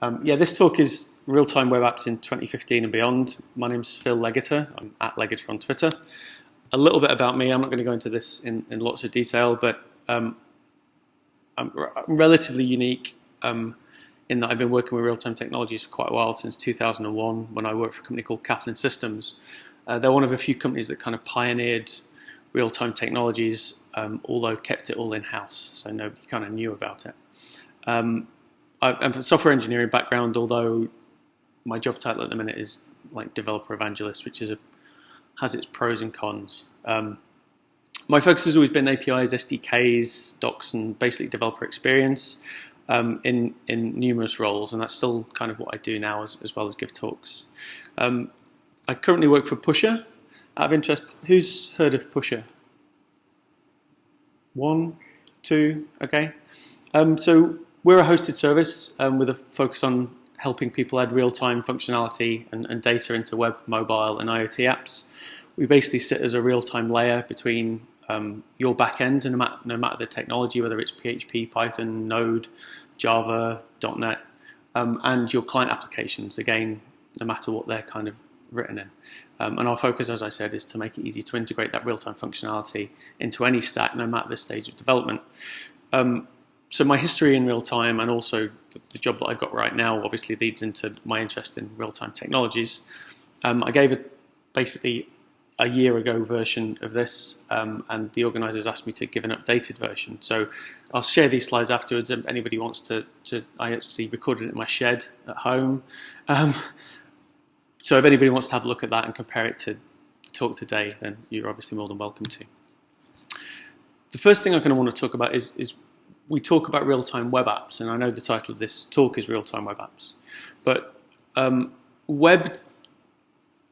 Yeah, this talk is real-time web apps in 2015 and beyond. My name's Phil Leggiter. I'm at Leggiter on Twitter. A little bit about me. I'm not going to go into this in lots of detail, but I'm relatively unique in that I've been working with real-time technologies for quite a while, since 2001, when I worked for a company called Kaplan Systems. They're one of a few companies that kind of pioneered real-time technologies, although kept it all in-house, so nobody kind of knew about it. I'm a software engineering background, although my job title at the minute is like developer evangelist, which has its pros and cons. My focus has always been APIs, SDKs, docs, and basically developer experience in numerous roles, and that's still kind of what I do now, as well as give talks. I currently work for Pusher. Out of interest, who's heard of Pusher? One, two, okay. So we're a hosted service with a focus on helping people add real-time functionality and data into web, mobile, and IoT apps. We basically sit as a real-time layer between your backend, and no matter the technology, whether it's PHP, Python, Node, Java, .NET, and your client applications, again, no matter what they're kind of written in. And our focus, as I said, is to make it easy to integrate that real-time functionality into any stack, no matter the stage of development. So my history in real-time, and also the job that I've got right now, obviously leads into my interest in real-time technologies. I gave basically a year ago version of this, and the organisers asked me to give an updated version. So I'll share these slides afterwards. If anybody wants to I actually recorded it in my shed at home. So if anybody wants to have a look at that and compare it to the talk today, then you're obviously more than welcome to. The first thing I'm going to want to talk about is we talk about real-time web apps, and I know the title of this talk is real-time web apps, but web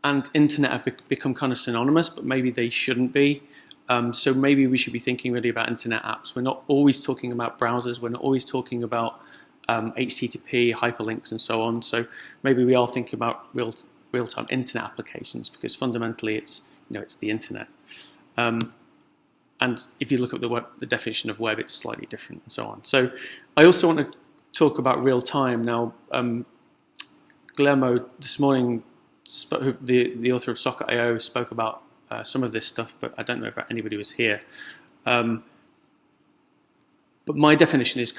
and internet have become kind of synonymous, but maybe they shouldn't be. So maybe we should be thinking really about internet apps. We're not always talking about browsers. We're not always talking about HTTP, hyperlinks, and so on. So maybe we are thinking about real-time internet applications, because fundamentally it's the internet. And if you look at the definition of web, it's slightly different, and so on. So I also want to talk about real-time. Now, Guillermo this morning, the author of Socket.io, spoke about some of this stuff, but I don't know if anybody was here. But my definition is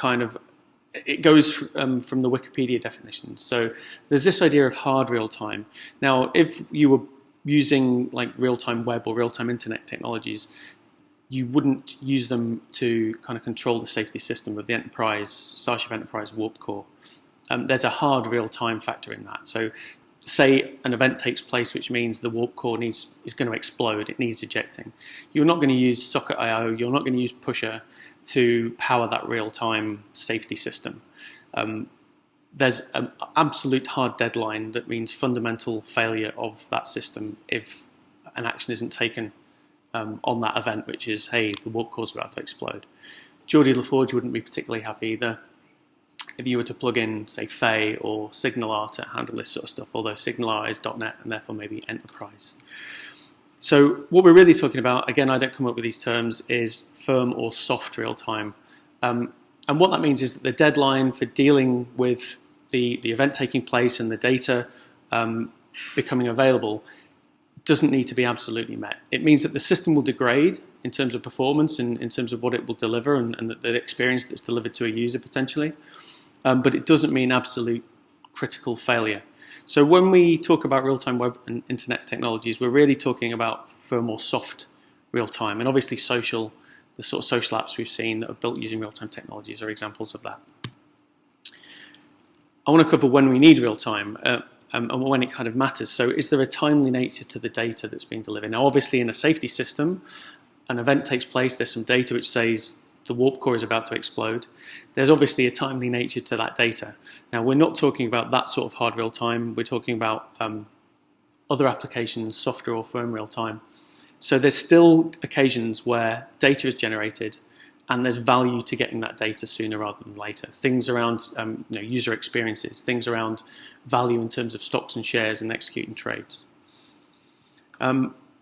it goes from the Wikipedia definition. So there's this idea of hard real-time. Now, if you were using like real-time web or real-time internet technologies, you wouldn't use them to kind of control the safety system of the Starship Enterprise warp core. There's a hard real-time factor in that. So say an event takes place, which means the warp core is going to explode, it needs ejecting. You're not going to use Socket.io, you're not going to use Pusher to power that real-time safety system. There's an absolute hard deadline that means fundamental failure of that system if an action isn't taken on that event, which is, hey, the warp core is about to explode. Geordie LaForge wouldn't be particularly happy either if you were to plug in, say, Fay or SignalR to handle this sort of stuff, although SignalR is .NET and therefore maybe enterprise. So what we're really talking about, again, I don't come up with these terms, is firm or soft real-time. And what that means is that the deadline for dealing with the event taking place and the data becoming available doesn't need to be absolutely met. It means that the system will degrade in terms of performance and in terms of what it will deliver and the experience that's delivered to a user potentially. But it doesn't mean absolute critical failure. So when we talk about real-time web and internet technologies, we're really talking about firm or soft real-time. And obviously the sort of social apps we've seen that are built using real-time technologies are examples of that. I want to cover when we need real-time and when it kind of matters. So is there a timely nature to the data that's being delivered? Now, obviously in a safety system, an event takes place, there's some data which says the warp core is about to explode. There's obviously a timely nature to that data. Now, we're not talking about that sort of hard real-time. We're talking about other applications, software or firm real-time. So there's still occasions where data is generated and there's value to getting that data sooner rather than later. Things around user experiences, things around value in terms of stocks and shares and executing trades.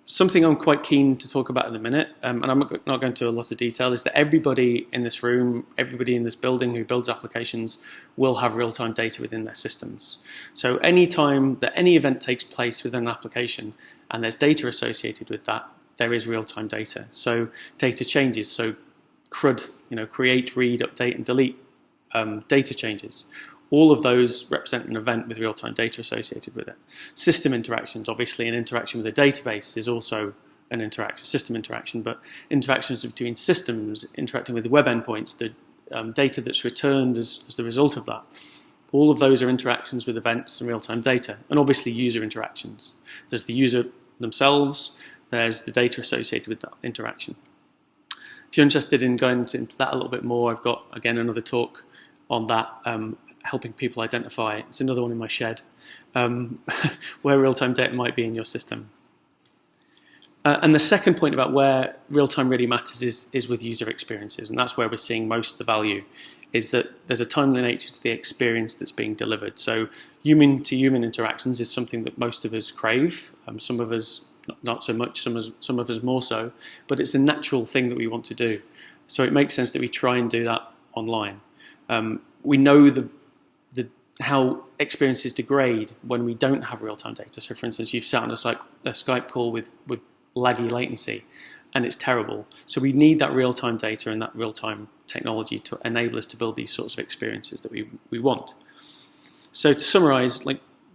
Something I'm quite keen to talk about in a minute, and I'm not going into a lot of detail, is that everybody in this room, everybody in this building who builds applications will have real-time data within their systems. So any time that any event takes place within an application and there's data associated with that, there is real-time data. So data changes, so CRUD, create, read, update, and delete data changes. All of those represent an event with real-time data associated with it. System interactions, obviously an interaction with a database is also an system interaction, but interactions between systems, interacting with the web endpoints, the data that's returned as the result of that. All of those are interactions with events and real-time data, and obviously user interactions. There's the user themselves, there's the data associated with that interaction. If you're interested in going into that a little bit more, I've got, again, another talk on that, helping people identify. It's another one in my shed, where real-time data might be in your system. And the second point about where real-time really matters is with user experiences, and that's where we're seeing most of the value, is that there's a timely nature to the experience that's being delivered. So human-to-human interactions is something that most of us crave, some of us not so much, some of us more so, but it's a natural thing that we want to do. So it makes sense that we try and do that online. We know how experiences degrade when we don't have real-time data. So for instance, you've sat on a Skype call with laggy latency, and it's terrible. So we need that real-time data and that real-time technology to enable us to build these sorts of experiences that we want. So to summarize,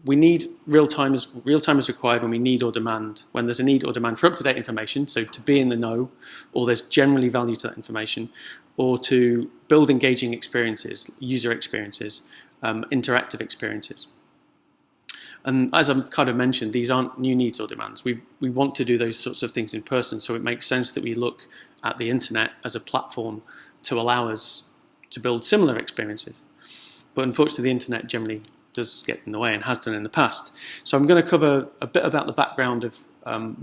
we need real-time is required when we need or demand, when there's a need or demand for up-to-date information, so to be in the know, or there's generally value to that information, or to build engaging experiences, user experiences, interactive experiences. And as I've kind of mentioned, these aren't new needs or demands. We want to do those sorts of things in person, so it makes sense that we look at the internet as a platform to allow us to build similar experiences. But unfortunately, the internet generally does get in the way and has done in the past. So I'm going to cover a bit about the background of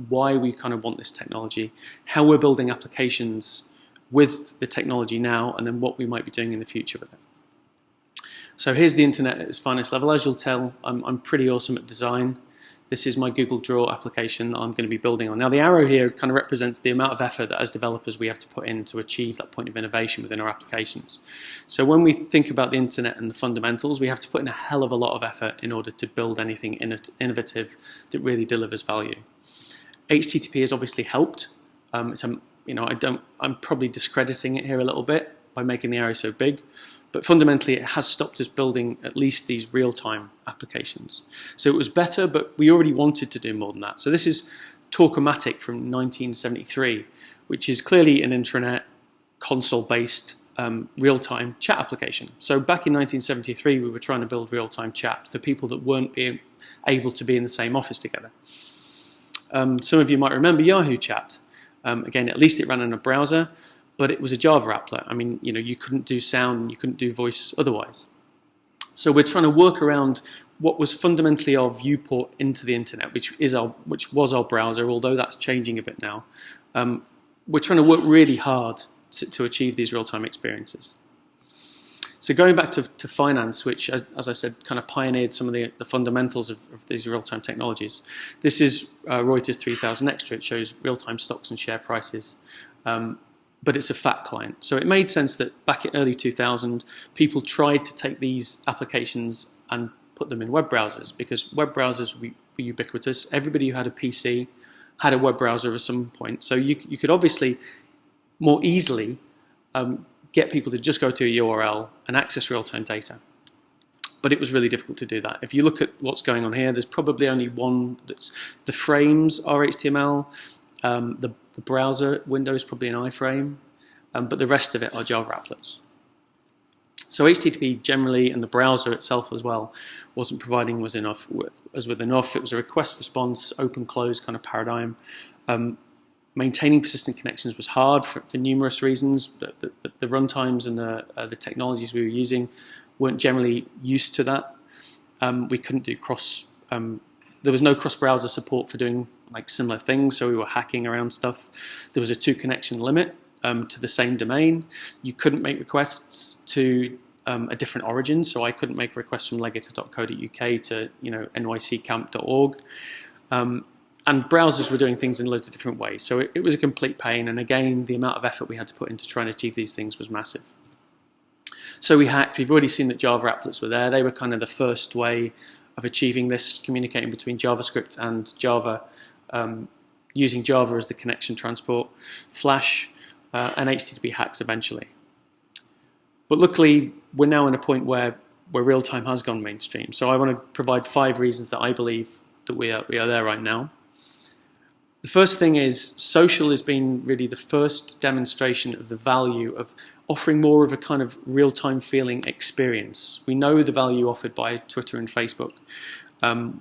why we kind of want this technology, how we're building applications with the technology now, and then what we might be doing in the future with it. So here's the internet at its finest level. As you'll tell, I'm pretty awesome at design. This is my Google Draw application I'm going to be building on. Now the arrow here kind of represents the amount of effort that as developers we have to put in to achieve that point of innovation within our applications. So when we think about the internet and the fundamentals, we have to put in a hell of a lot of effort in order to build anything innovative that really delivers value. HTTP has obviously helped. I'm probably discrediting it here a little bit by making the arrow so big. But fundamentally, it has stopped us building at least these real-time applications. So it was better, but we already wanted to do more than that. So this is Talkomatic from 1973, which is clearly an intranet console-based real-time chat application. So back in 1973, we were trying to build real-time chat for people that weren't able to be in the same office together. Some of you might remember Yahoo Chat. Again, at least it ran in a browser, but it was a Java applet. I mean, you couldn't do sound, you couldn't do voice otherwise. So we're trying to work around what was fundamentally our viewport into the internet, which was our browser, although that's changing a bit now. We're trying to work really hard to achieve these real-time experiences. So going back to finance, which, as I said, kind of pioneered some of the fundamentals of these real-time technologies. This is Reuters 3000 Extra. It shows real-time stocks and share prices. But it's a fat client. So it made sense that back in early 2000, people tried to take these applications and put them in web browsers, because web browsers were ubiquitous. Everybody who had a PC had a web browser at some point. So you could obviously more easily get people to just go to a URL and access real-time data. But it was really difficult to do that. If you look at what's going on here, there's probably only one the frames are HTML, the browser window is probably an iframe, but the rest of it are Java applets. So HTTP generally, and the browser itself as well, wasn't providing us enough. It was a request response, open close kind of paradigm. Maintaining persistent connections was hard for numerous reasons. The runtimes and the technologies we were using weren't generally used to that. We couldn't do there was no cross-browser support for doing similar things, so we were hacking around stuff. There was a 2-connection limit to the same domain. You couldn't make requests to a different origin, so I couldn't make requests from legator.co.uk to nyccamp.org. and browsers were doing things in loads of different ways. So it was a complete pain. And again, the amount of effort we had to put into trying to achieve these things was massive. So we hacked. We've already seen that Java applets were there. They were kind of the first way of achieving this, communicating between JavaScript and Java, using Java as the connection transport, Flash, and HTTP hacks eventually. But luckily, we're now in a point where real-time has gone mainstream. So I want to provide 5 reasons that I believe that we are there right now. The first thing is social has been really the first demonstration of the value of offering more of a kind of real-time feeling experience. We know the value offered by Twitter and Facebook.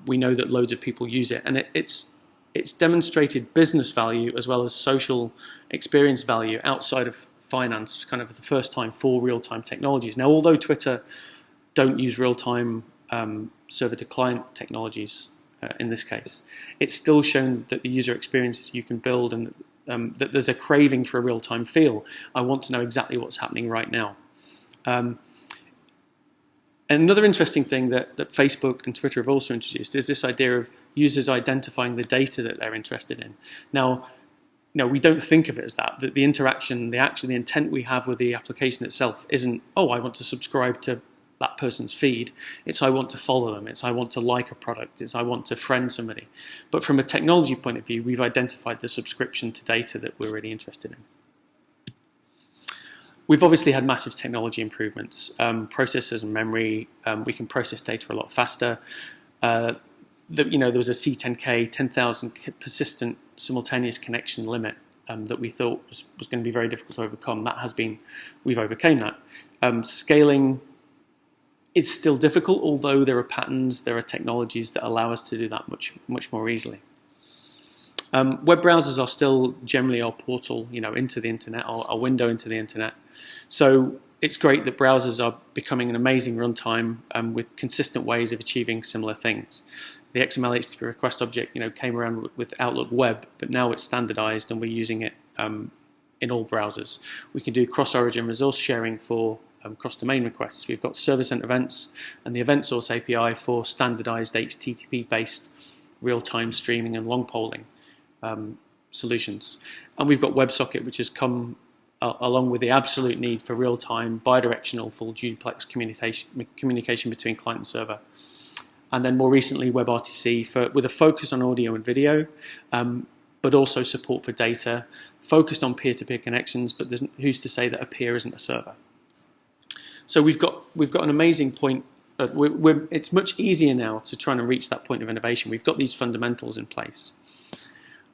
We know that loads of people use it, and it's demonstrated business value as well as social experience value outside of finance, kind of the first time for real-time technologies. Now, although Twitter don't use real-time server-to-client technologies in this case, it's still shown that the user experiences you can build and that there's a craving for a real-time feel. I want to know exactly what's happening right now. And another interesting thing that Facebook and Twitter have also introduced is this idea of users identifying the data that they're interested in. Now, we don't think of it as that the interaction, the intent we have with the application itself isn't, oh, I want to subscribe to that person's feed. It's I want to follow them. It's I want to like a product. It's I want to friend somebody. But from a technology point of view, we've identified the subscription to data that we're really interested in. We've obviously had massive technology improvements. Processors and memory, we can process data a lot faster. There was a C10K, 10,000 persistent simultaneous connection limit that we thought was going to be very difficult to overcome. We've overcame that. Scaling is still difficult, although there are patterns, there are technologies that allow us to do that much more easily. Web browsers are still generally our portal, into the internet, our window into the internet. So it's great that browsers are becoming an amazing runtime with consistent ways of achieving similar things. The XML HTTP request object, came around with Outlook Web, but now it's standardized and we're using it in all browsers. We can do cross-origin resource sharing for cross-domain requests. We've got server-sent events and the event source API for standardized HTTP-based real-time streaming and long polling solutions. And we've got WebSocket, which has come along with the absolute need for real-time, bidirectional, full duplex communication between client and server. And then more recently, WebRTC with a focus on audio and video, but also support for data, focused on peer-to-peer connections, but who's to say that a peer isn't a server? So we've got an amazing point. It's much easier now to try and reach that point of innovation. We've got these fundamentals in place.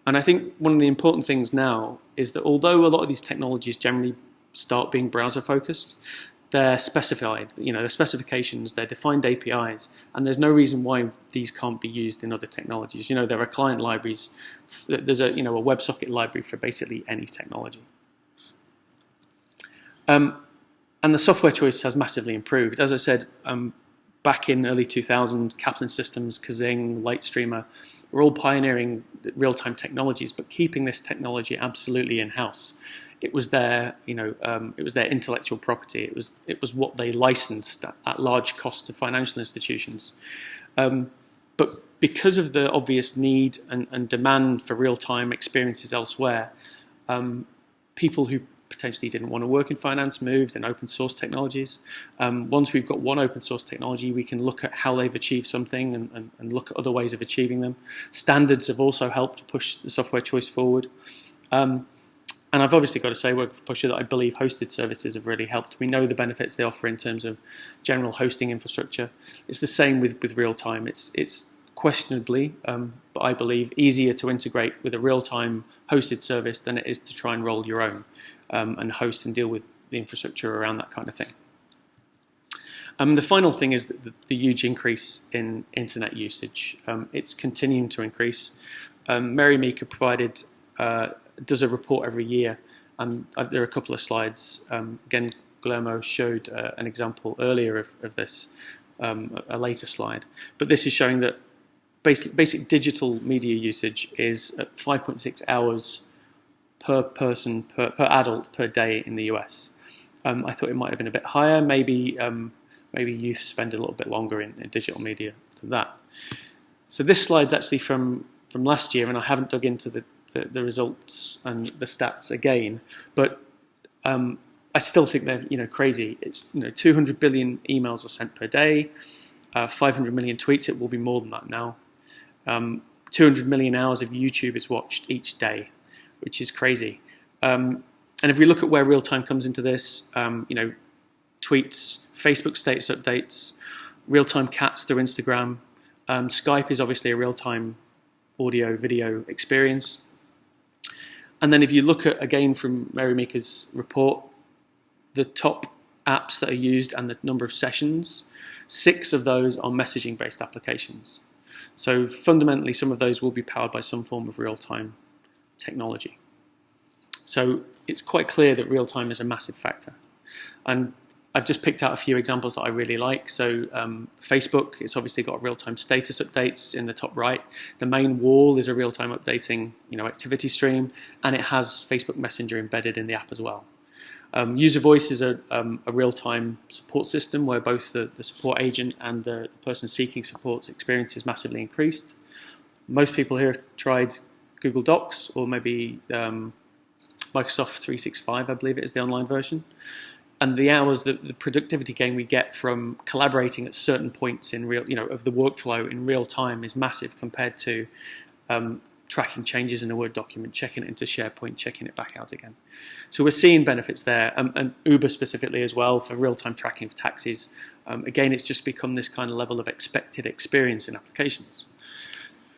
And I think one of the important things now is that although a lot of these technologies generally start being browser focused, they're specified, they're specifications, they're defined APIs, and there's no reason why these can't be used in other technologies. There are client libraries, there's a WebSocket library for basically any technology. And the software choice has massively improved. As I said, back in early 2000, Kaplan Systems, Kazing, Lightstreamer were all pioneering real-time technologies, but keeping this technology absolutely in-house. It was their, it was their intellectual property. It was what they licensed at large cost to financial institutions. But because of the obvious need and demand for real-time experiences elsewhere, people who potentially didn't want to work in finance moved in open source technologies. Once we've got one open source technology, we can look at how they've achieved something and look at other ways of achieving them. Standards have also helped push the software choice forward. And I've obviously got to say, word for pusher, that I believe hosted services have really helped. We know the benefits they offer in terms of general hosting infrastructure. It's the same with real-time. It's questionably, but I believe, easier to integrate with a real-time hosted service than it is to try and roll your own and host and deal with the infrastructure around that kind of thing. The final thing is the huge increase in internet usage. It's continuing to increase. Mary Meeker does a report every year, and there are a couple of slides. Again, Guillermo showed an example earlier of this, a later slide. But this is showing that basic digital media usage is at 5.6 hours per person, per adult per day in the US. I thought it might have been a bit higher. Maybe youth spend a little bit longer in digital media than that. So this slide's actually from from last year, and I haven't dug into the results and the stats again, but I still think they're crazy. It's 200 billion emails are sent per day, 500 million tweets. It will be more than that now. 200 million hours of YouTube is watched each day, which is crazy. And if we look at where real time comes into this, tweets, Facebook status updates, real time chats through Instagram. Skype is obviously a real time audio video experience. And then if you look at, again, from Mary Meeker's report, the top apps that are used and the number of sessions, 6 of those are messaging-based applications. So fundamentally, some of those will be powered by some form of real-time technology. So it's quite clear that real-time is a massive factor. And I've just picked out a few examples that I really like. So Facebook, it's obviously got real-time status updates in the top right. The main wall is a real-time updating activity stream, and it has Facebook Messenger embedded in the app as well. User voice is a real-time support system where both the support agent and the person seeking support's experience is massively increased. Most people here have tried Google Docs or maybe Microsoft 365, I believe it is the online version. And the hours, the productivity gain we get from collaborating at certain points in of the workflow in real time is massive compared to tracking changes in a Word document, checking it into SharePoint, checking it back out again. So we're seeing benefits there, and Uber specifically as well for real-time tracking of taxis. Again, it's just become this kind of level of expected experience in applications.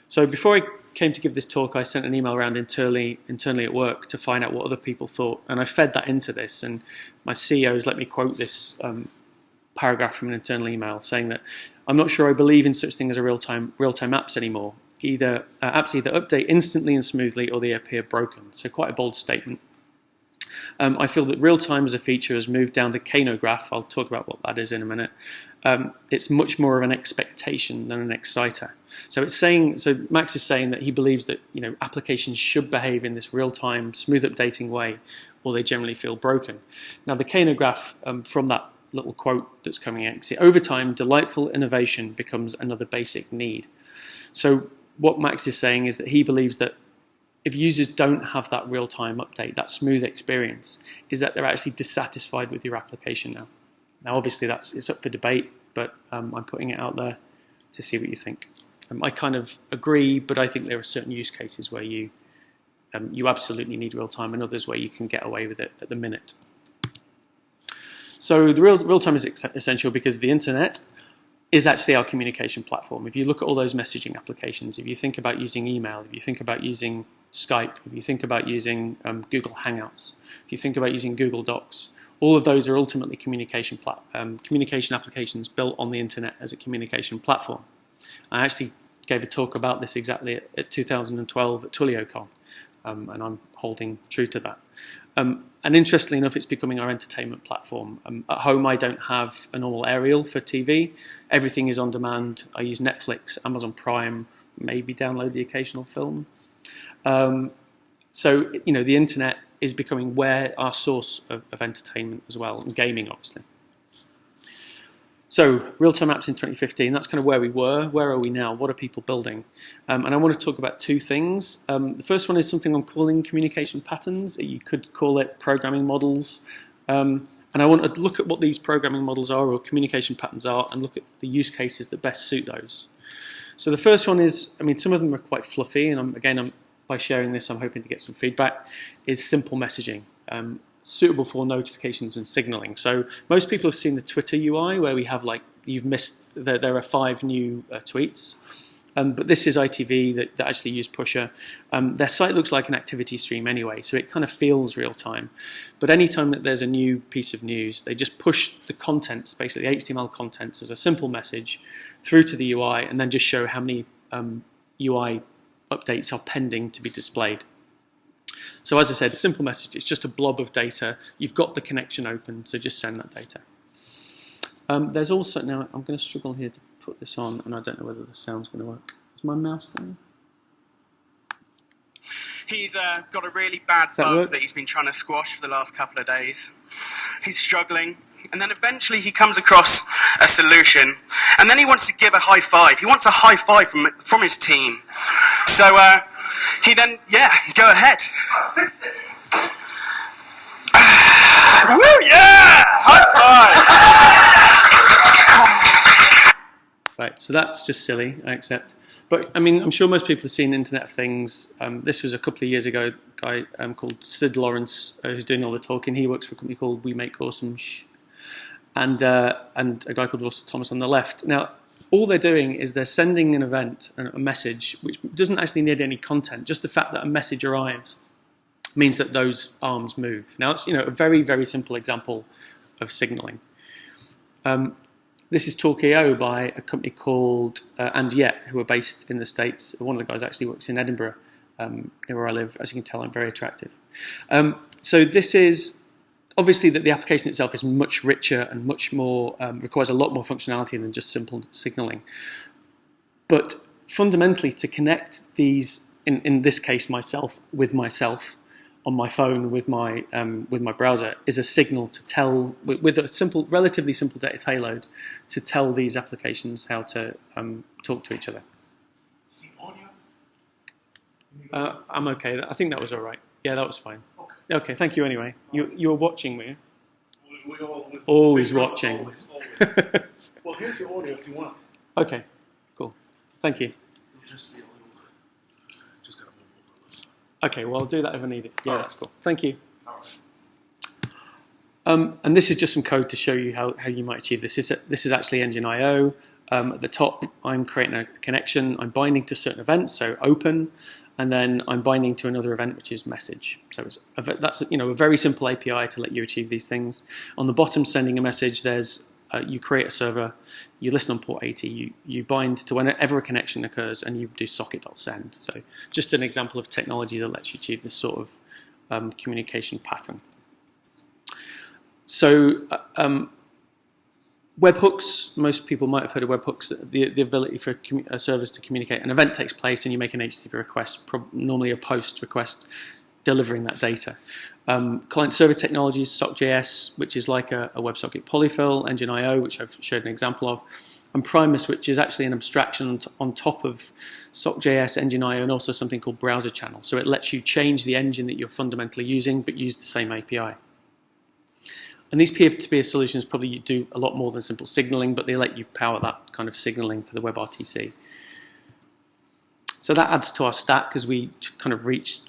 So before I came to give this talk, I sent an email around internally at work to find out what other people thought, and I fed that into this, and my CEOs let me quote this paragraph from an internal email saying that I'm not sure I believe in such thing as a real-time apps anymore. Apps either update instantly and smoothly or they appear broken. So quite a bold statement. I feel that real-time as a feature has moved down the Kano graph. I'll talk about what that is in a minute. It's much more of an expectation than an exciter. So Max is saying that he believes that applications should behave in this real-time, smooth updating way, or they generally feel broken. Now the Kano graph, from that little quote that's coming out, see, over time, delightful innovation becomes another basic need. So what Max is saying is that he believes that if users don't have that real-time update, that smooth experience, is that they're actually dissatisfied with your application now. Now, obviously, it's up for debate, but I'm putting it out there to see what you think. I kind of agree, but I think there are certain use cases where you absolutely need real-time, and others where you can get away with it at the minute. So the real-time is essential because the internet is actually our communication platform. If you look at all those messaging applications, if you think about using email, if you think about using Skype, if you think about using Google Hangouts, if you think about using Google Docs, all of those are ultimately communication applications built on the internet as a communication platform. I actually gave a talk about this exactly at 2012 at TullioCon, and I'm holding true to that. And interestingly enough, it's becoming our entertainment platform. At home, I don't have a normal aerial for TV. Everything is on demand. I use Netflix, Amazon Prime, maybe download the occasional film. So, the internet is becoming our source of entertainment as well, and gaming, obviously. So, real-time apps in 2015, that's kind of where we were. Where are we now? What are people building? And I want to talk about 2 things. The first one is something I'm calling communication patterns. You could call it programming models. And I want to look at what these programming models are, or communication patterns are, and look at the use cases that best suit those. So the first one is, some of them are quite fluffy, and by sharing this, I'm hoping to get some feedback, is simple messaging. Suitable for notifications and signaling. So most people have seen the Twitter UI where we have you've missed, there are 5 new tweets. But this is ITV that actually use Pusher. Their site looks like an activity stream anyway, so it kind of feels real time. But anytime that there's a new piece of news, they just push the contents, basically HTML contents, as a simple message through to the UI, and then just show how many UI updates are pending to be displayed. So as I said, simple message, it's just a blob of data. You've got the connection open, so just send that data. There's also, now I'm going to struggle here to put this on, and I don't know whether the sound's going to work. Is my mouse there? He's got a really bad bug that he's been trying to squash for the last couple of days. He's struggling, and then eventually he comes across a solution, and then he wants to give a high five. He wants a high five from his team. So he then, yeah, go ahead. Woo, yeah! High five! Right, so that's just silly, I accept. But I mean, I'm sure most people have seen Internet of Things. This was a couple of years ago, a guy called Sid Lawrence, who's doing all the talking. He works for a company called We Make Awesome and a guy called Russell Thomas on the left. Now, all they're doing is they're sending an event, a message, which doesn't actually need any content. Just the fact that a message arrives means that those arms move. Now, it's a very, very simple example of signaling. This is Talk.io by a company called And Yet, who are based in the States. One of the guys actually works in Edinburgh, near where I live. As you can tell, I'm very attractive. So this is obviously that the application itself is much richer and much more, requires a lot more functionality than just simple signaling. But fundamentally, to connect these, in this case, myself with myself, on my phone with my browser is a signal to tell, with a simple, relatively simple data payload, to tell these applications how to talk to each other. I'm okay. I think that was all right. Yeah, that was fine. Okay, thank you anyway. You were watching me. Always watching. Always. Well, here's your audio if you want. Okay, cool. Thank you. Okay, well, I'll do that if I need it. Yeah, that's cool. Thank you. And this is just some code to show you how you might achieve this. This is actually Engine.io. At the top, I'm creating a connection. I'm binding to certain events, so open, and then I'm binding to another event, which is message. So that's a very simple API to let you achieve these things. On the bottom, sending a message, there's you create a server, you listen on port 80, you bind to whenever a connection occurs, and you do socket.send. So just an example of technology that lets you achieve this sort of communication pattern. So webhooks, most people might have heard of webhooks, the ability for a service to communicate. An event takes place and you make an HTTP request, normally a post request, delivering that data. Client-server technologies, SockJS, which is like a WebSocket polyfill, Engine.io, which I've showed an example of, and Primus, which is actually an abstraction on top of SockJS, Engine.io, and also something called Browser Channel. So it lets you change the engine that you're fundamentally using, but use the same API. And these peer-to-peer solutions probably do a lot more than simple signaling, but they let you power that kind of signaling for the WebRTC. So that adds to our stack as we kind of reach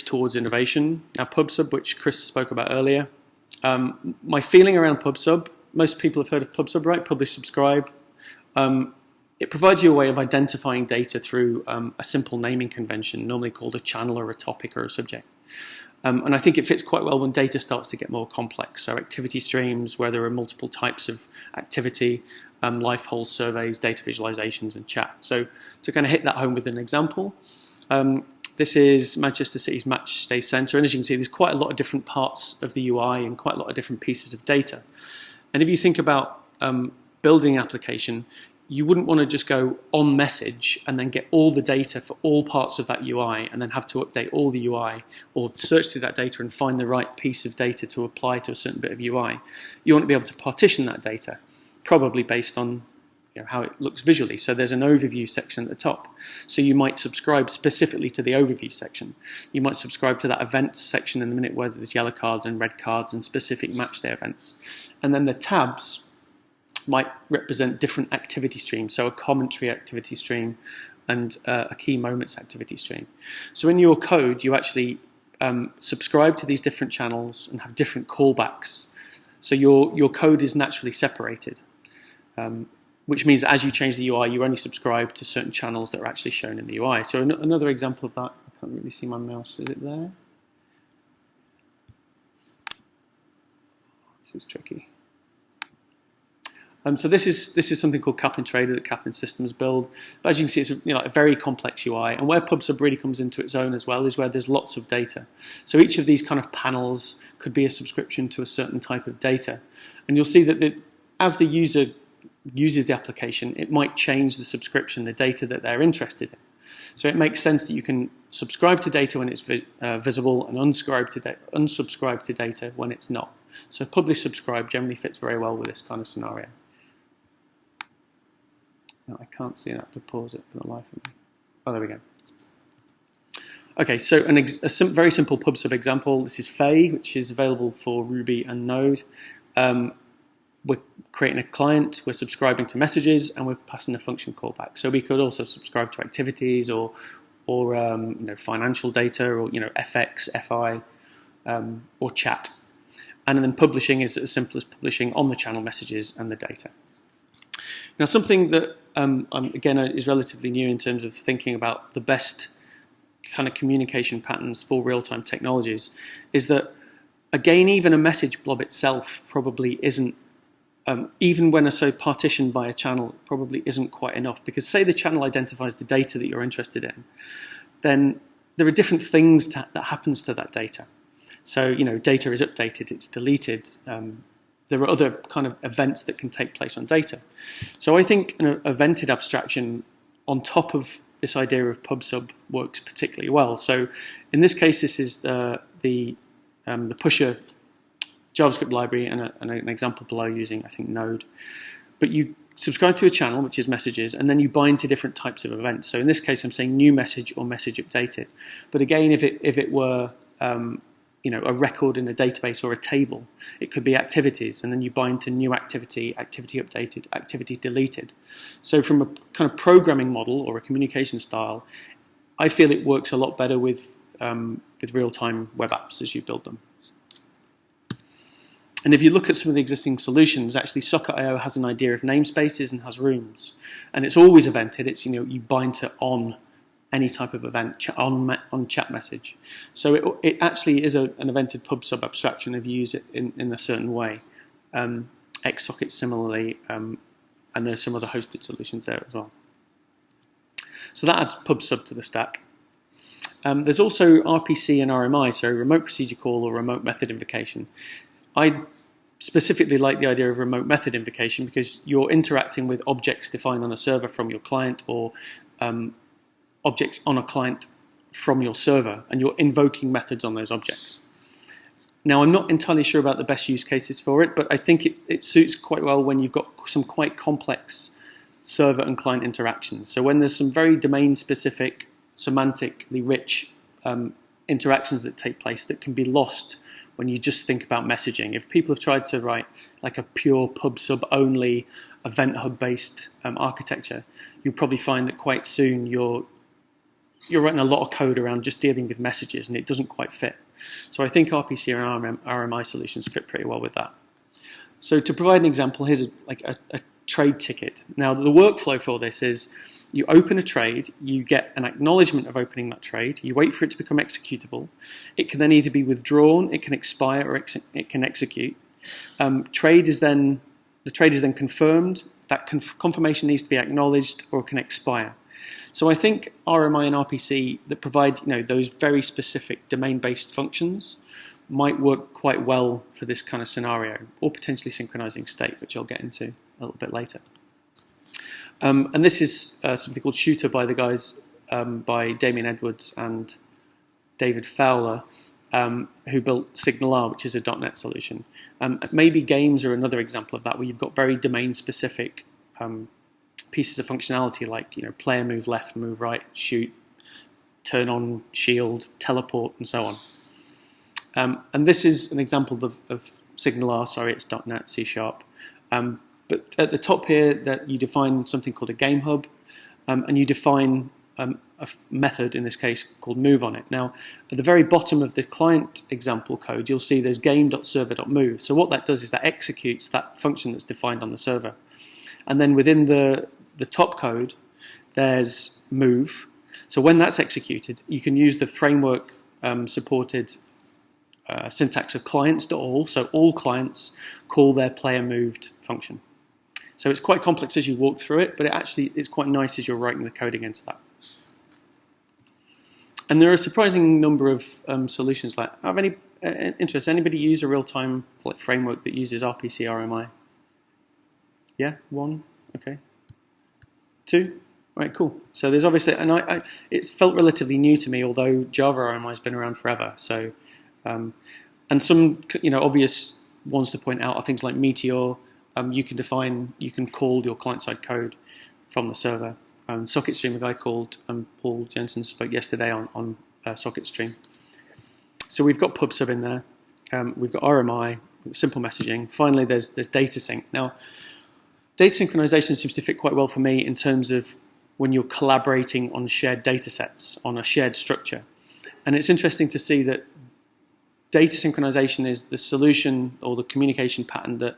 towards innovation. Now, PubSub, which Chris spoke about earlier. My feeling around PubSub, most people have heard of PubSub, right? Publish, subscribe. It provides you a way of identifying data through a simple naming convention, normally called a channel or a topic or a subject. And I think it fits quite well when data starts to get more complex. So activity streams, where there are multiple types of activity, live polls, surveys, data visualizations, and chat. So to kind of hit that home with an example, this is Manchester City's Match Day Centre, and as you can see, there's quite a lot of different parts of the UI and quite a lot of different pieces of data. And if you think about building an application, you wouldn't want to just go on message and then get all the data for all parts of that UI and then have to update all the UI or search through that data and find the right piece of data to apply to a certain bit of UI. You want to be able to partition that data, probably based on how it looks visually. So there's an overview section at the top. So you might subscribe specifically to the overview section. You might subscribe to that events section in a minute where there's yellow cards and red cards and specific match day events. And then the tabs might represent different activity streams. So a commentary activity stream and a key moments activity stream. So in your code, you actually subscribe to these different channels and have different callbacks. So your code is naturally separated. Which means that as you change the UI, you only subscribe to certain channels that are actually shown in the UI. So another example of that, I can't really see my mouse, is it there? This is tricky. So this is something called Kaplan Trader that Kaplan Systems build. But as you can see, it's a very complex UI. And where PubSub really comes into its own as well is where there's lots of data. So each of these kind of panels could be a subscription to a certain type of data. And you'll see that as the user uses the application, it might change the subscription, the data that they're interested in. So it makes sense that you can subscribe to data when it's visible and unsubscribe to data when it's not. So publish subscribe generally fits very well with this kind of scenario. Now I can't see that to pause it for the life of me. Oh, there we go. Okay, so very simple pub sub example. This is Fay, which is available for Ruby and Node. We're creating a client, we're subscribing to messages, and we're passing a function callback. So we could also subscribe to activities or financial data, or FX, FI, or chat. And then publishing is as simple as publishing on the channel messages and the data. Now, something that again is relatively new in terms of thinking about the best kind of communication patterns for real-time technologies is that, again, even a message blob itself probably isn't, even when partitioned by a channel, probably isn't quite enough. Because say the channel identifies the data that you're interested in, then there are different things that happens to that data. So, data is updated, it's deleted. There are other kind of events that can take place on data. So I think an evented abstraction on top of this idea of pub sub works particularly well. So in this case, this is the pusher JavaScript library and an example below using, I think, Node. But you subscribe to a channel, which is messages, and then you bind to different types of events. So in this case, I'm saying new message or message updated. But again, if it were a record in a database or a table, it could be activities, and then you bind to new activity, activity updated, activity deleted. So from a kind of programming model or a communication style, I feel it works a lot better with real-time web apps as you build them. And if you look at some of the existing solutions, actually Socket.io has an idea of namespaces and has rooms, and it's always evented. It's you bind to on any type of event on chat message. So it actually is an evented pub sub abstraction if you use it in a certain way. Xsocket similarly, and there's some other hosted solutions there as well. So that adds pub sub to the stack. There's also RPC and RMI, so remote procedure call or remote method invocation. I specifically like the idea of remote method invocation because you're interacting with objects defined on a server from your client, or objects on a client from your server, and you're invoking methods on those objects. Now, I'm not entirely sure about the best use cases for it, but I think it suits quite well when you've got some quite complex server and client interactions. So when there's some very domain-specific, semantically rich interactions that take place that can be lost when you just think about messaging. If people have tried to write like a pure pub sub only event hub based architecture, you'll probably find that quite soon you're writing a lot of code around just dealing with messages, and it doesn't quite fit. So I think RPC and RMI solutions fit pretty well with that. So to provide an example, here's a trade ticket. Now the workflow for this is you open a trade, you get an acknowledgement of opening that trade, you wait for it to become executable. It can then either be withdrawn, it can expire, or it can execute. The trade is then confirmed. That confirmation needs to be acknowledged or can expire. So I think RMI and RPC that provide those very specific domain-based functions might work quite well for this kind of scenario, or potentially synchronizing state, which I'll get into a little bit later. And this is something called Shooter by the guys, by Damien Edwards and David Fowler, who built SignalR, which is a .NET solution. Maybe games are another example of that, where you've got very domain-specific pieces of functionality like player move left, move right, shoot, turn on shield, teleport, and so on. And this is an example of SignalR. Sorry, it's .NET C#. But at the top here, that you define something called a game hub, and you define a method, in this case, called move on it. Now, at the very bottom of the client example code, you'll see there's game.server.move. So what that does is that executes that function that's defined on the server. And then within the top code, there's move. So when that's executed, you can use the framework supported syntax of clients.all. So all clients call their player moved function. So it's quite complex as you walk through it, but it's quite nice as you're writing the code against that. And there are a surprising number of solutions. Like, have any interest? Anybody use a real-time framework that uses RPC RMI? Yeah, one. Okay. Two. Right, cool. So there's obviously, and it's felt relatively new to me, although Java RMI has been around forever. So, and some obvious ones to point out are things like Meteor. You can call your client-side code from the server. SocketStream, a guy called Paul Jensen spoke yesterday on socket stream. So we've got PubSub in there. We've got RMI, simple messaging. Finally, there's data sync. Now, data synchronization seems to fit quite well for me in terms of when you're collaborating on shared data sets, on a shared structure. And it's interesting to see that data synchronization is the solution or the communication pattern that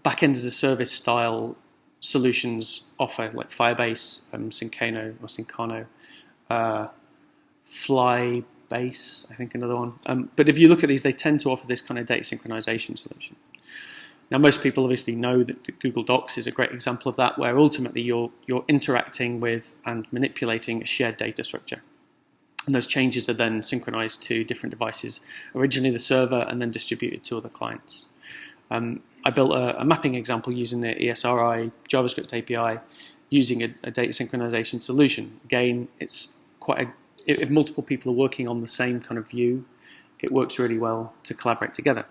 backend as a service style solutions offer, like Firebase, Syncano, Flybase, I think another one. But if you look at these, they tend to offer this kind of data synchronization solution. Now, most people obviously know that Google Docs is a great example of that, where ultimately you're interacting with and manipulating a shared data structure. And those changes are then synchronized to different devices, originally the server and then distributed to other clients. I built a mapping example using the ESRI JavaScript API using a data synchronization solution. Again, it's if multiple people are working on the same kind of view, it works really well to collaborate together.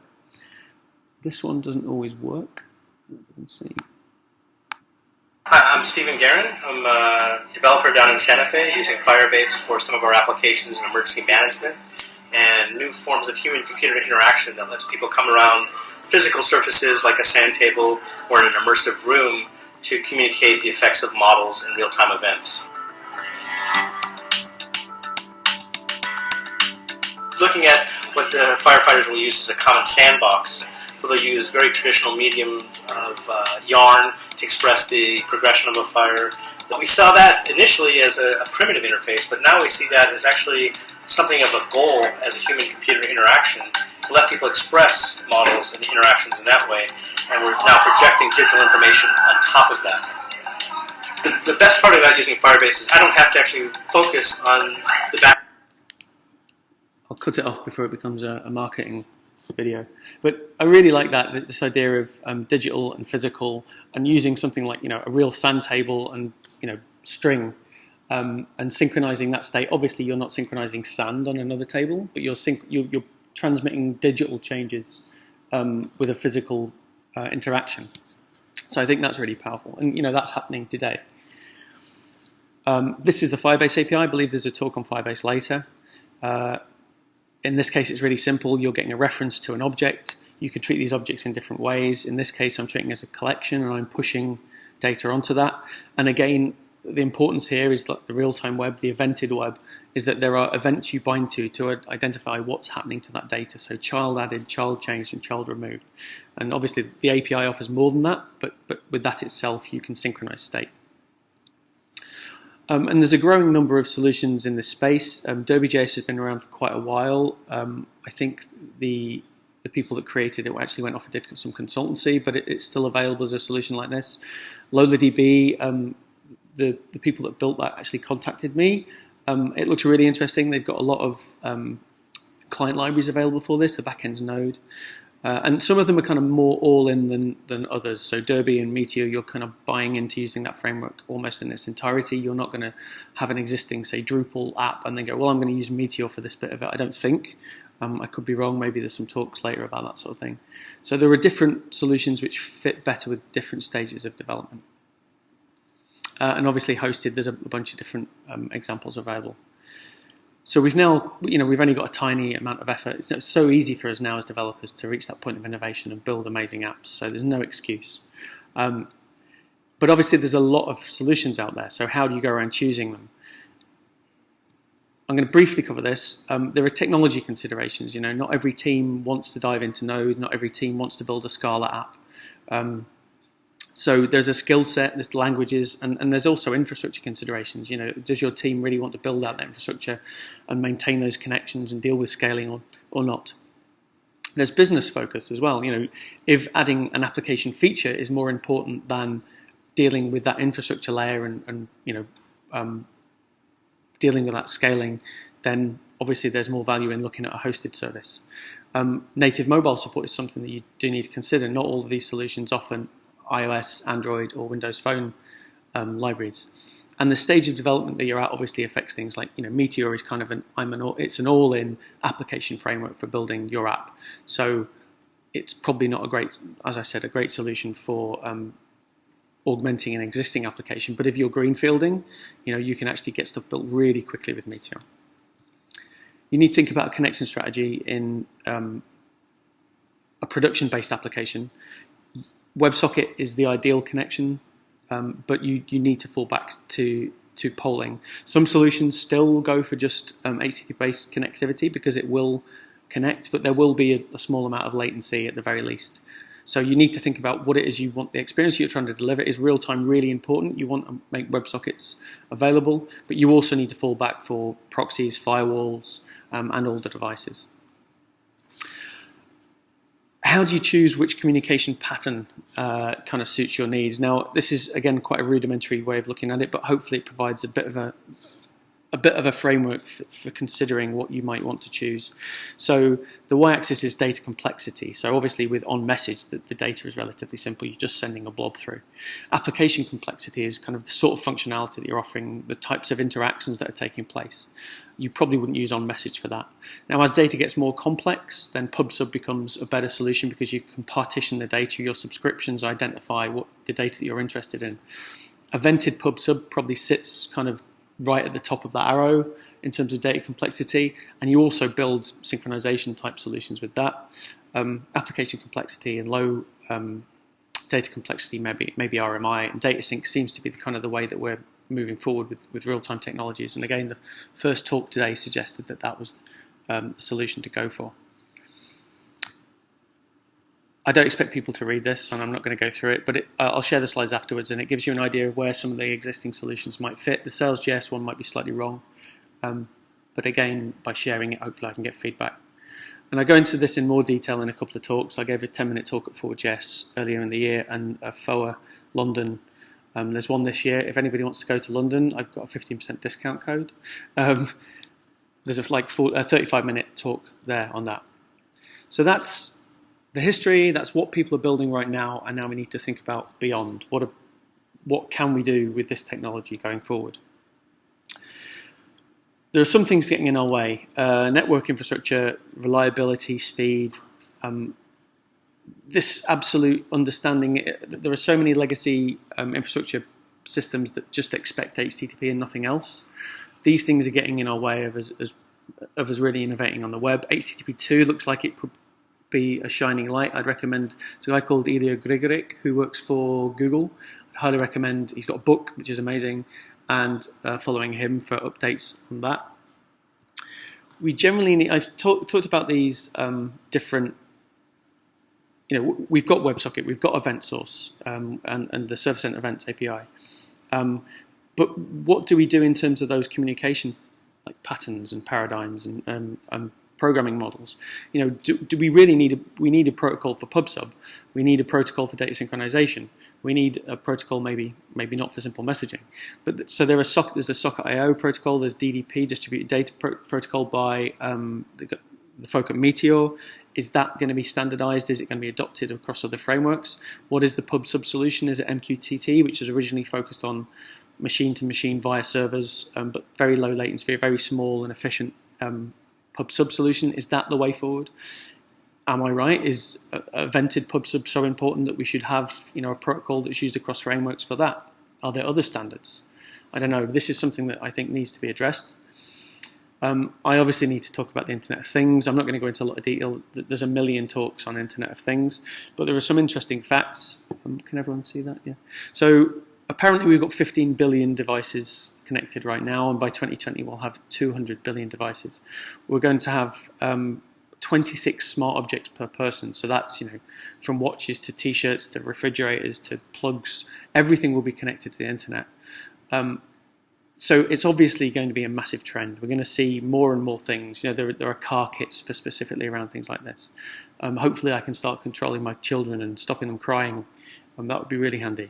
This one doesn't always work. Let's see. Hi, I'm Stephen Guerin. I'm a developer down in Santa Fe using Firebase for some of our applications in emergency management and new forms of human-computer interaction that lets people come around physical surfaces like a sand table or in an immersive room to communicate the effects of models in real-time events. Looking at what the firefighters will use as a common sandbox, they'll use very traditional medium of yarn to express the progression of a fire. We saw that initially as a primitive interface, but now we see that as actually something of a goal as a human-computer interaction to let people express models and interactions in that way, and we're now projecting digital information on top of that. The best part about using Firebase is I don't have to actually focus on the back. I'll cut it off before it becomes a marketing video, but I really like this idea of digital and physical, and using something like a real sand table and string, and synchronizing that state. Obviously, you're not synchronizing sand on another table, but you're transmitting digital changes with a physical interaction. So I think that's really powerful, and that's happening today. This is the Firebase API. I believe there's a talk on Firebase later. In this case, it's really simple. You're getting a reference to an object. You can treat these objects in different ways. In this case, I'm treating it as a collection, and I'm pushing data onto that. And again, the importance here is that the real-time web, the evented web, is that there are events you bind to identify what's happening to that data. So child added, child changed, and child removed. And obviously, the API offers more than that, but with that itself, you can synchronize state. And there's a growing number of solutions in this space. Derby.js has been around for quite a while. I think the people that created it actually went off and did some consultancy, but it's still available as a solution like this. LolaDB, the people that built that actually contacted me. It looks really interesting. They've got a lot of client libraries available for this, the backend's Node. And some of them are kind of more all-in than others. So Derby and Meteor, you're kind of buying into using that framework almost in its entirety. You're not going to have an existing, say, Drupal app and then go, well, I'm going to use Meteor for this bit of it. I don't think. I could be wrong. Maybe there's some talks later about that sort of thing. So there are different solutions which fit better with different stages of development. And obviously hosted, there's a bunch of different examples available. So we've now, we've only got a tiny amount of effort. It's so easy for us now as developers to reach that point of innovation and build amazing apps. So there's no excuse. But obviously there's a lot of solutions out there. So how do you go around choosing them? I'm going to briefly cover this. There are technology considerations. Not every team wants to dive into Node. Not every team wants to build a Scala app. So there's a skill set, there's languages, and there's also infrastructure considerations. Does your team really want to build out that infrastructure and maintain those connections and deal with scaling or not? There's business focus as well. If adding an application feature is more important than dealing with that infrastructure layer and dealing with that scaling, then obviously there's more value in looking at a hosted service. Native mobile support is something that you do need to consider. Not all of these solutions offer iOS, Android, or Windows Phone libraries. And the stage of development that you're at obviously affects things like, Meteor is kind of it's an all-in application framework for building your app. So it's probably not a great solution for augmenting an existing application. But if you're greenfielding, you can actually get stuff built really quickly with Meteor. You need to think about a connection strategy in a production-based application. WebSocket is the ideal connection, but you need to fall back to polling. Some solutions still go for just HTTP-based connectivity because it will connect, but there will be a small amount of latency at the very least. So you need to think about what it is you want. The experience you're trying to deliver. Is real-time really important? You want to make WebSockets available, but you also need to fall back for proxies, firewalls, and all the devices. How do you choose which communication pattern kind of suits your needs? Now, this is, again, quite a rudimentary way of looking at it, but hopefully it provides a bit of a framework for considering what you might want to choose. So the y-axis is data complexity. So obviously with on-message, the data is relatively simple. You're just sending a blob through. Application complexity is kind of the sort of functionality that you're offering, the types of interactions that are taking place. You probably wouldn't use on-message for that. Now, as data gets more complex, then pub-sub becomes a better solution because you can partition the data. Your subscriptions identify what the data that you're interested in. Evented pub-sub probably sits kind of right at the top of that arrow in terms of data complexity, and you also build synchronization type solutions with that. Application complexity and low data complexity, maybe RMI, and data sync seems to be kind of the way that we're moving forward with real-time technologies. And again, the first talk today suggested that was the solution to go for. I don't expect people to read this, and I'm not going to go through it, but I'll share the slides afterwards, and it gives you an idea of where some of the existing solutions might fit. The Sales.js one might be slightly wrong, but again, by sharing it, hopefully I can get feedback. And I go into this in more detail in a couple of talks. I gave a 10-minute talk at Forward.js earlier in the year, and FOA London. There's one this year. If anybody wants to go to London, I've got a 15% discount code. There's a 35-minute talk there on that. So that's the history. That's what people are building right now, and now we need to think about beyond. What can we do with this technology going forward? There are some things getting in our way. Network infrastructure, reliability, speed, this absolute understanding. There are so many legacy infrastructure systems that just expect HTTP and nothing else. These things are getting in our way of us really innovating on the web. HTTP2 looks like it could be a shining light. I'd recommend, it's a guy called Ilya Grigorik who works for Google. I'd highly recommend, he's got a book which is amazing, and following him for updates on that. We generally need, I've talked about these different, we've got WebSocket, we've got event source, and the Service Center Events API. But what do we do in terms of those communication patterns and paradigms and programming models? Do we really need a protocol for pub-sub? We need a protocol for data synchronization. We need a protocol maybe not for simple messaging. But so there's a Socket.io protocol. There's DDP, distributed data protocol by the folk at Meteor. Is that going to be standardized? Is it going to be adopted across other frameworks? What is the pub-sub solution? Is it MQTT, which is originally focused on machine-to-machine via servers, but very low latency, a very small and efficient pub-sub solution? Is that the way forward? Am I right? Is a vented pub-sub so important that we should have a protocol that's used across frameworks for that? Are there other standards? I don't know. This is something that I think needs to be addressed. I obviously need to talk about the Internet of Things. I'm not going to go into a lot of detail. There's a million talks on Internet of Things, but there are some interesting facts. Can everyone see that? Yeah. So apparently we've got 15 billion devices connected right now, and by 2020 we'll have 200 billion devices. We're going to have 26 smart objects per person. So that's from watches to T-shirts to refrigerators to plugs. Everything will be connected to the internet. So it's obviously going to be a massive trend. We're going to see more and more things. There are car kits for specifically around things like this. Hopefully I can start controlling my children and stopping them crying. That would be really handy.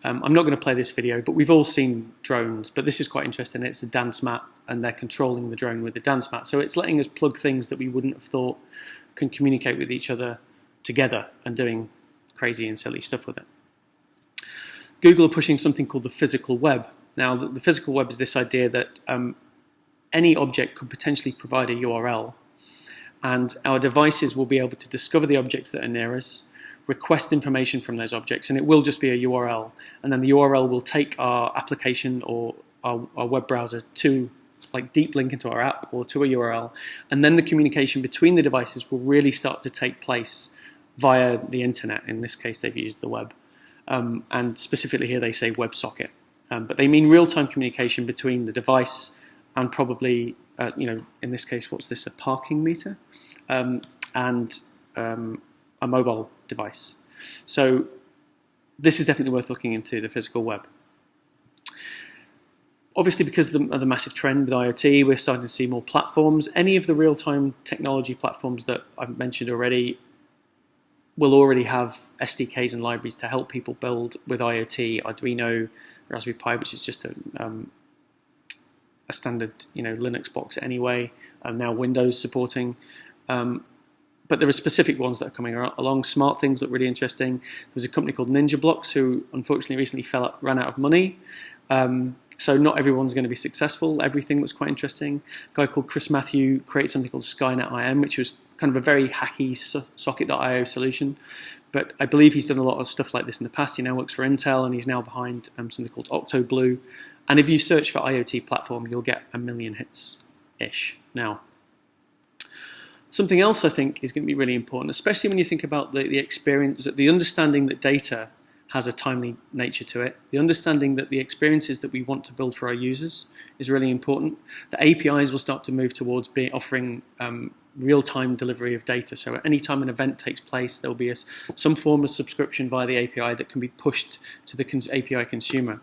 I'm not going to play this video, but we've all seen drones. But this is quite interesting. It's a dance mat, and they're controlling the drone with the dance mat. So it's letting us plug things that we wouldn't have thought can communicate with each other together and doing crazy and silly stuff with it. Google are pushing something called the physical web. Now, the physical web is this idea that any object could potentially provide a URL, and our devices will be able to discover the objects that are near us. request information from those objects, and it will just be a URL. And then the URL will take our application or our web browser to like deep link into our app or to a URL, and then the communication between the devices will really start to take place via the internet. In this case, they've used the web, and specifically here they say WebSocket, but they mean real-time communication between the device and probably, in this case, what's this, a parking meter, and a mobile device. So this is definitely worth looking into, the physical web. Obviously, because of the massive trend with IoT, we're starting to see more platforms. Any of the real-time technology platforms that I've mentioned already will already have SDKs and libraries to help people build with IoT. Arduino, Raspberry Pi, which is just a standard Linux box anyway, now Windows supporting. But there are specific ones that are coming along. Smart things look really interesting. There was a company called Ninja Blocks who unfortunately recently ran out of money. So not everyone's going to be successful. Everything was quite interesting. A guy called Chris Matthew created something called Skynet IM, which was kind of a very hacky socket.io solution. But I believe he's done a lot of stuff like this in the past. He now works for Intel, and he's now behind something called OctoBlue. And if you search for IoT platform, you'll get 1 million hits-ish now. Something else I think is going to be really important, especially when you think about the experience, the understanding that data has a timely nature to it. The understanding that the experiences that we want to build for our users is really important. The APIs will start to move towards offering real-time delivery of data. So at any time an event takes place, there will be some form of subscription via the API that can be pushed to the API consumer.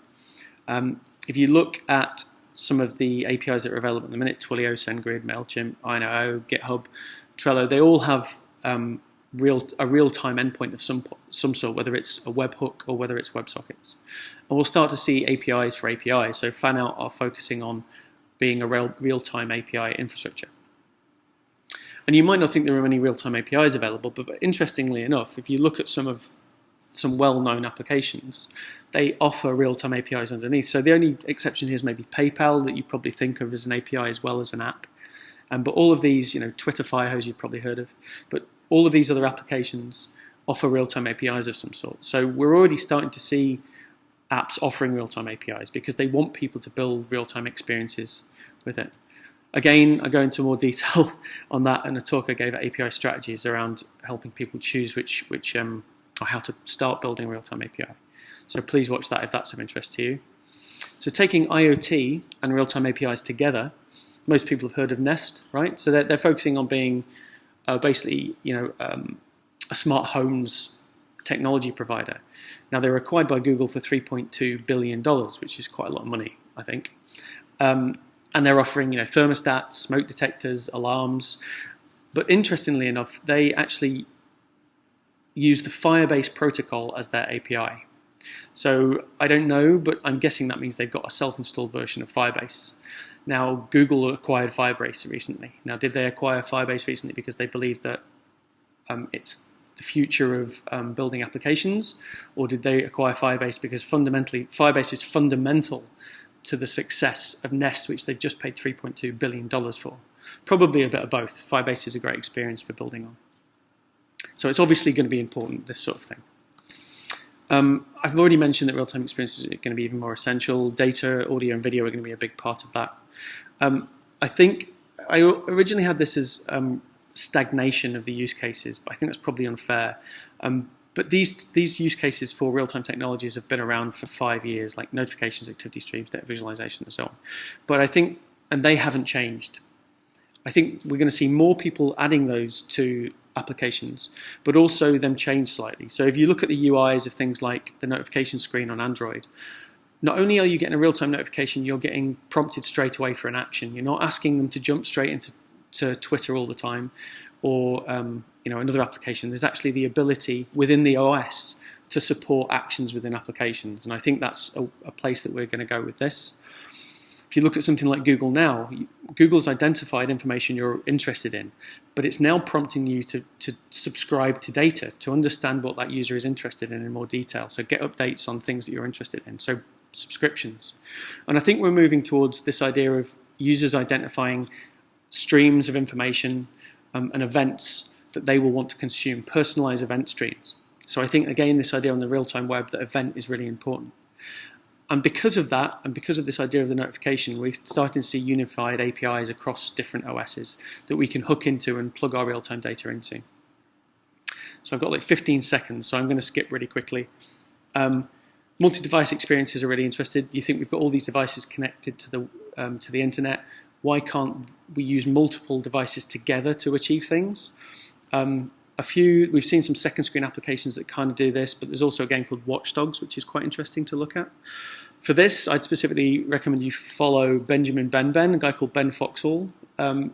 If you look at some of the APIs that are available at the minute, Twilio, SendGrid, MailChimp, INO, GitHub, Trello, they all have a real-time endpoint of some sort, whether it's a webhook or whether it's WebSockets. And we'll start to see APIs for APIs. So Fanout are focusing on being a real-time API infrastructure. And you might not think there are many real-time APIs available, but interestingly enough, if you look at some well-known applications, they offer real-time APIs underneath. So the only exception here is maybe PayPal, that you probably think of as an API as well as an app. But all of these, Twitter Firehose you've probably heard of, but all of these other applications offer real-time APIs of some sort. So we're already starting to see apps offering real-time APIs because they want people to build real-time experiences with it. Again, I go into more detail on that in a talk I gave at API Strategies around helping people choose or how to start building a real-time API. So please watch that if that's of interest to you. So taking IoT and real-time APIs together, most people have heard of Nest, right? So they're focusing on being basically, a smart homes technology provider. Now they were acquired by Google for $3.2 billion, which is quite a lot of money, I think. And they're offering, thermostats, smoke detectors, alarms. But interestingly enough, they actually use the Firebase protocol as their API. So I don't know, but I'm guessing that means they've got a self-installed version of Firebase. Now, Google acquired Firebase recently. Now, did they acquire Firebase recently because they believe that it's the future of building applications, or did they acquire Firebase because fundamentally Firebase is fundamental to the success of Nest, which they've just paid $3.2 billion for? Probably a bit of both. Firebase is a great experience for building on. So it's obviously going to be important, this sort of thing. I've already mentioned that real-time experiences are going to be even more essential. Data, audio, and video are going to be a big part of that. I think I originally had this as stagnation of the use cases, but I think that's probably unfair. But these use cases for real-time technologies have been around for 5 years, like notifications, activity streams, data visualization, and so on. But I think, and they haven't changed. I think we're going to see more people adding those to applications, but also them change slightly. So if you look at the UIs of things like the notification screen on Android, not only are you getting a real-time notification, you're getting prompted straight away for an action. You're not asking them to jump straight into Twitter all the time or another application. There's actually the ability within the OS to support actions within applications. And I think that's a place that we're going to go with this. If you look at something like Google now, Google's identified information you're interested in, but it's now prompting you to subscribe to data, to understand what that user is interested in more detail. So get updates on things that you're interested in. So subscriptions. And I think we're moving towards this idea of users identifying streams of information and events that they will want to consume, personalized event streams. So I think, again, this idea on the real-time web that event is really important. And because of that, and because of this idea of the notification, we're starting to see unified APIs across different OSs that we can hook into and plug our real-time data into. So I've got like 15 seconds, so I'm going to skip really quickly. Multi-device experiences are really interested. You think we've got all these devices connected to the internet. Why can't we use multiple devices together to achieve things? We've seen some second screen applications that kind of do this, but there's also a game called Watchdogs, which is quite interesting to look at. For this, I'd specifically recommend you follow Benjamin Ben, a guy called Ben Foxall.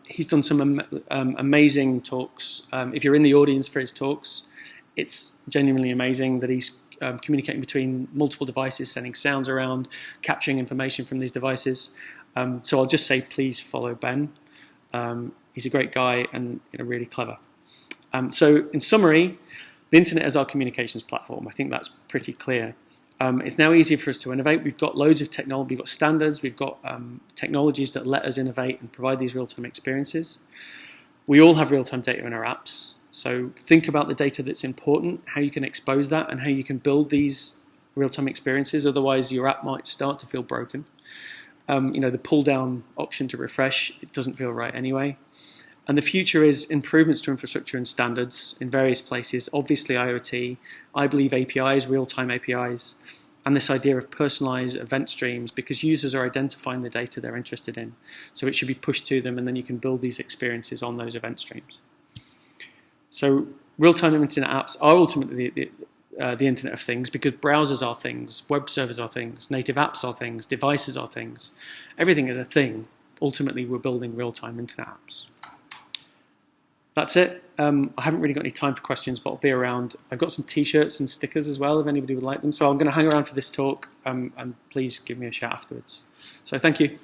He's done some amazing talks. If you're in the audience for his talks, it's genuinely amazing that he's communicating between multiple devices, sending sounds around, capturing information from these devices. So I'll just say, please follow Ben. He's a great guy and really clever. So in summary, the internet is our communications platform. I think that's pretty clear. It's now easier for us to innovate. We've got loads of technology, we've got standards, we've got technologies that let us innovate and provide these real-time experiences. We all have real-time data in our apps. So think about the data that's important, how you can expose that, and how you can build these real-time experiences. Otherwise, your app might start to feel broken. The pull-down option to refresh, it doesn't feel right anyway. And the future is improvements to infrastructure and standards in various places, obviously IoT, I believe APIs, real-time APIs, and this idea of personalized event streams, because users are identifying the data they're interested in. So it should be pushed to them, and then you can build these experiences on those event streams. So real-time internet apps are ultimately the Internet of Things, because browsers are things, web servers are things, native apps are things, devices are things. Everything is a thing. Ultimately, we're building real-time internet apps. That's it. I haven't really got any time for questions, but I'll be around. I've got some T-shirts and stickers as well, if anybody would like them. So I'm going to hang around for this talk, and please give me a shout afterwards. So thank you.